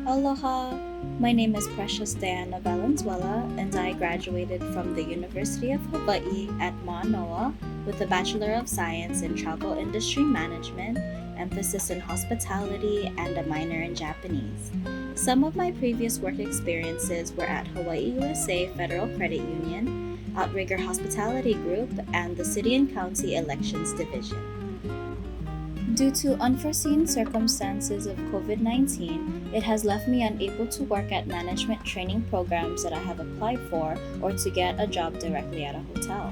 Aloha! My name is Precious Diana Valenzuela, and I graduated from the University of Hawaii at Manoa with a Bachelor of Science in Travel Industry Management, emphasis in hospitality, and a minor in Japanese. Some of my previous work experiences were at Hawaii USA Federal Credit Union, Outrigger Hospitality Group, and the City and County Elections Division. Due to unforeseen circumstances of COVID 19, it has left me unable to work at management training programs that I have applied for or to get a job directly at a hotel.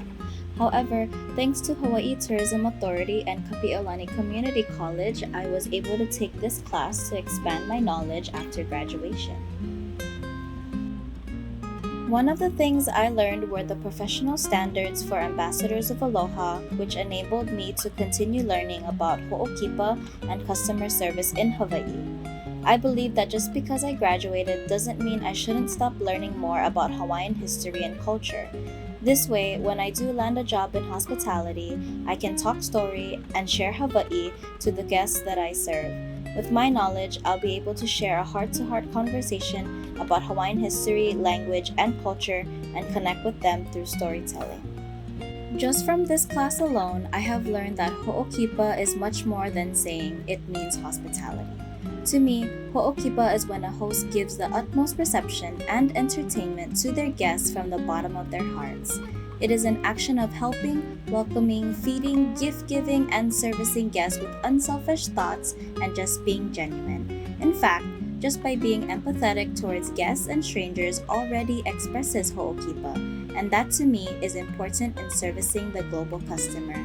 However, thanks to Hawaii Tourism Authority and Kapi'olani Community College, I was able to take this class to expand my knowledge after graduation. One of the things I learned were the professional standards for ambassadors of Aloha, which enabled me to continue learning about ho'okipa and customer service in Hawaii. I believe that just because I graduated doesn't mean I shouldn't stop learning more about Hawaiian history and culture. This way, when I do land a job in hospitality, I can talk story and share Hawaii to the guests that I serve. With my knowledge, I'll be able to share a heart-to-heart conversation about Hawaiian history, language, and culture and connect with them through storytelling. Just from this class alone, I have learned that ho'okipa is much more than saying it means hospitality. To me, ho'okipa is when a host gives the utmost reception and entertainment to their guests from the bottom of their hearts. It is an action of helping, welcoming, feeding, gift-giving, and servicing guests with unselfish thoughts and just being genuine. In fact, just by being empathetic towards guests and strangers already expresses ho'okipa, and that to me is important in servicing the global customer.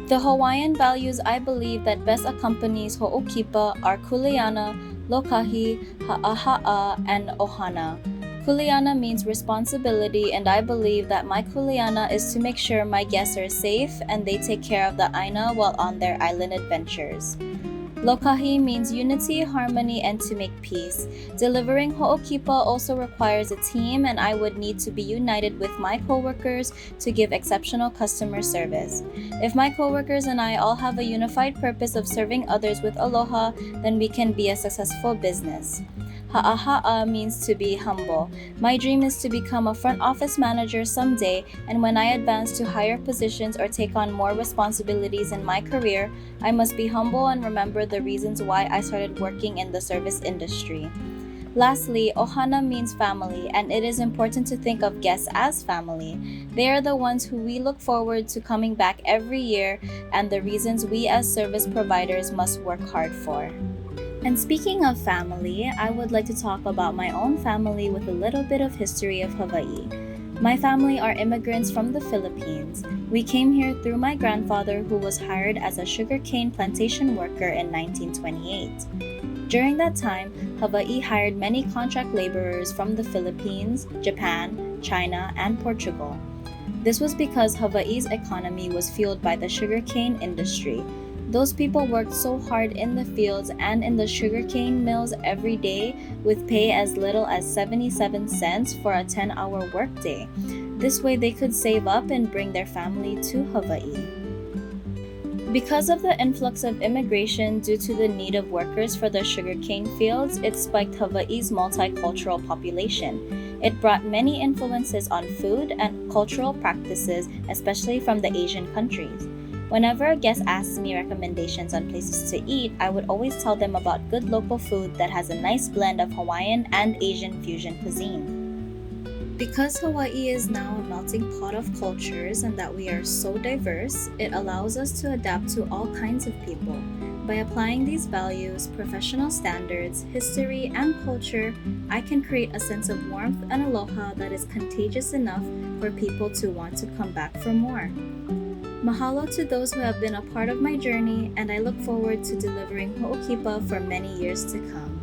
The Hawaiian values I believe that best accompanies ho'okipa are kuleana, lokahi, ha'aha'a, and ohana. Kuleana means responsibility, and I believe that my kuleana is to make sure my guests are safe and they take care of the aina while on their island adventures. Lokahi means unity, harmony, and to make peace. Delivering ho'okipa also requires a team, and I would need to be united with my coworkers to give exceptional customer service. If my coworkers and I all have a unified purpose of serving others with aloha, then we can be a successful business. Ha'aha'a means to be humble. My dream is to become a front office manager someday, and when I advance to higher positions or take on more responsibilities in my career, I must be humble and remember the reasons why I started working in the service industry. Lastly, ohana means family, and it is important to think of guests as family. They are the ones who we look forward to coming back every year, and the reasons we as service providers must work hard for. And speaking of family, I would like to talk about my own family with a little bit of history of Hawaii. My family are immigrants from the Philippines. We came here through my grandfather, who was hired as a sugarcane plantation worker in 1928. During that time, Hawaii hired many contract laborers from the Philippines, Japan, China, and Portugal. This was because Hawaii's economy was fueled by the sugarcane industry. Those people worked so hard in the fields and in the sugarcane mills every day with pay as little as 77 cents for a 10-hour workday. This way they could save up and bring their family to Hawaii. Because of the influx of immigration due to the need of workers for the sugarcane fields, it spiked Hawaii's multicultural population. It brought many influences on food and cultural practices, especially from the Asian countries. Whenever a guest asks me recommendations on places to eat, I would always tell them about good local food that has a nice blend of Hawaiian and Asian fusion cuisine. Because Hawaii is now a melting pot of cultures and that we are so diverse, it allows us to adapt to all kinds of people. By applying these values, professional standards, history, and culture, I can create a sense of warmth and aloha that is contagious enough for people to want to come back for more. Mahalo to those who have been a part of my journey, and I look forward to delivering ho'okipa for many years to come.